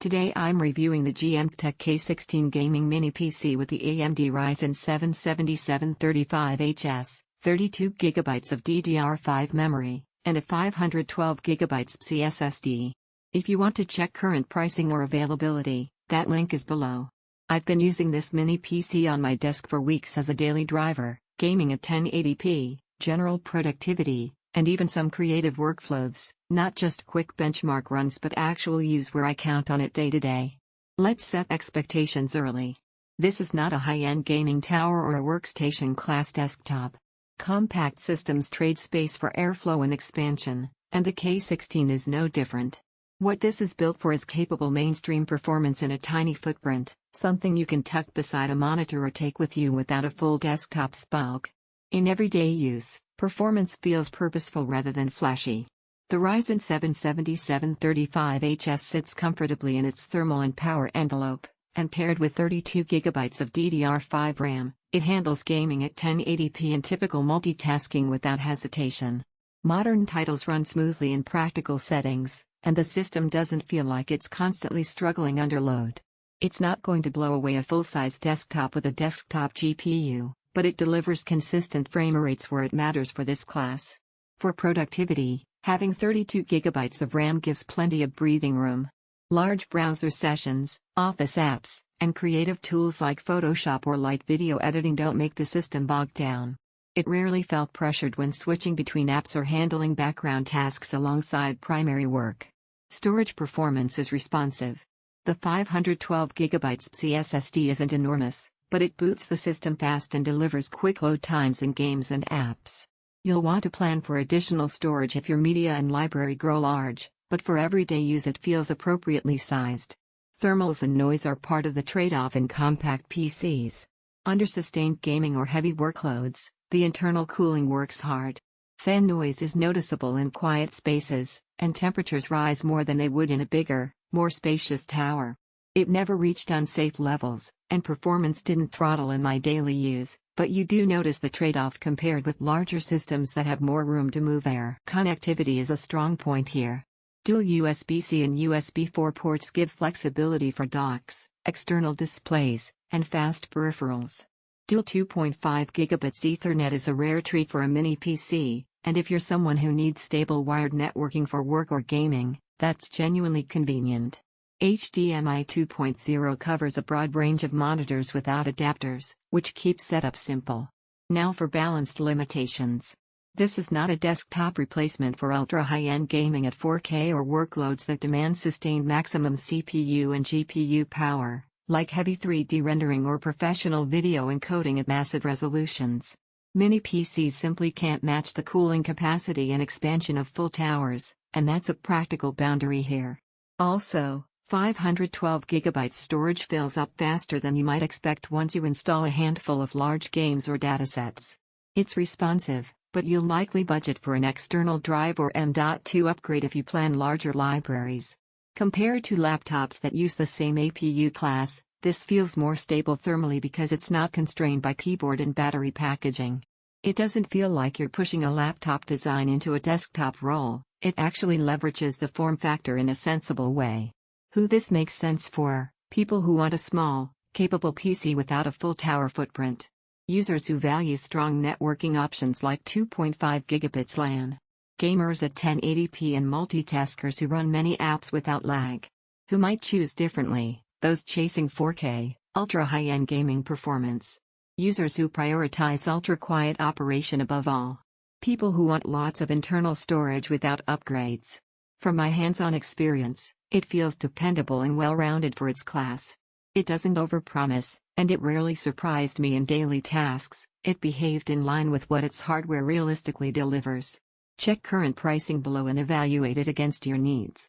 Today I'm reviewing the GMKtec K16 gaming mini PC with the AMD Ryzen 7 7735HS, 32GB of DDR5 memory, and a 512GB PCIe SSD. If you want to check current pricing or availability, that link is below. I've been using this mini PC on my desk for weeks as a daily driver, gaming at 1080p, general productivity, and even some creative workflows, not just quick benchmark runs but actual use where I count on it day to day. Let's set expectations early. This is not a high-end gaming tower or a workstation class desktop. Compact systems trade space for airflow and expansion, and the K16 is no different. What this is built for is capable mainstream performance in a tiny footprint, something you can tuck beside a monitor or take with you without a full desktop's bulk. In everyday use, performance feels purposeful rather than flashy. The Ryzen 7 7735HS sits comfortably in its thermal and power envelope, and paired with 32GB of DDR5 RAM, it handles gaming at 1080p and typical multitasking without hesitation. Modern titles run smoothly in practical settings, and the system doesn't feel like it's constantly struggling under load. It's not going to blow away a full-size desktop with a desktop GPU, but it delivers consistent frame rates where it matters for this class. For productivity, having 32GB of RAM gives plenty of breathing room. Large browser sessions, office apps, and creative tools like Photoshop or light video editing don't make the system bog down. It rarely felt pressured when switching between apps or handling background tasks alongside primary work. Storage performance is responsive. The 512GB PCIe SSD isn't enormous, but it boots the system fast and delivers quick load times in games and apps. You'll want to plan for additional storage if your media and library grow large, but for everyday use it feels appropriately sized. Thermals and noise are part of the trade-off in compact PCs. Under sustained gaming or heavy workloads, the internal cooling works hard. Fan noise is noticeable in quiet spaces, and temperatures rise more than they would in a bigger, more spacious tower. It never reached unsafe levels, and performance didn't throttle in my daily use, but you do notice the trade-off compared with larger systems that have more room to move air. Connectivity is a strong point here. Dual USB-C and USB 4 ports give flexibility for docks, external displays, and fast peripherals. Dual 2.5GB Ethernet is a rare treat for a mini PC, and if you're someone who needs stable wired networking for work or gaming, that's genuinely convenient. HDMI 2.0 covers a broad range of monitors without adapters, which keeps setup simple. Now for balanced limitations. This is not a desktop replacement for ultra-high-end gaming at 4K or workloads that demand sustained maximum CPU and GPU power, like heavy 3D rendering or professional video encoding at massive resolutions. Mini PCs simply can't match the cooling capacity and expansion of full towers, and that's a practical boundary here. Also, 512GB storage fills up faster than you might expect once you install a handful of large games or datasets. It's responsive, but you'll likely budget for an external drive or M.2 upgrade if you plan larger libraries. Compared to laptops that use the same APU class, this feels more stable thermally because it's not constrained by keyboard and battery packaging. It doesn't feel like you're pushing a laptop design into a desktop role, it actually leverages the form factor in a sensible way. Who this makes sense for: people who want a small, capable PC without a full tower footprint. Users who value strong networking options like 2.5GB LAN. Gamers at 1080p and multitaskers who run many apps without lag. Who might choose differently: those chasing 4K, ultra-high-end gaming performance. Users who prioritize ultra-quiet operation above all. People who want lots of internal storage without upgrades. From my hands-on experience, it feels dependable and well-rounded for its class. It doesn't overpromise, and it rarely surprised me in daily tasks. It behaved in line with what its hardware realistically delivers. Check current pricing below and evaluate it against your needs.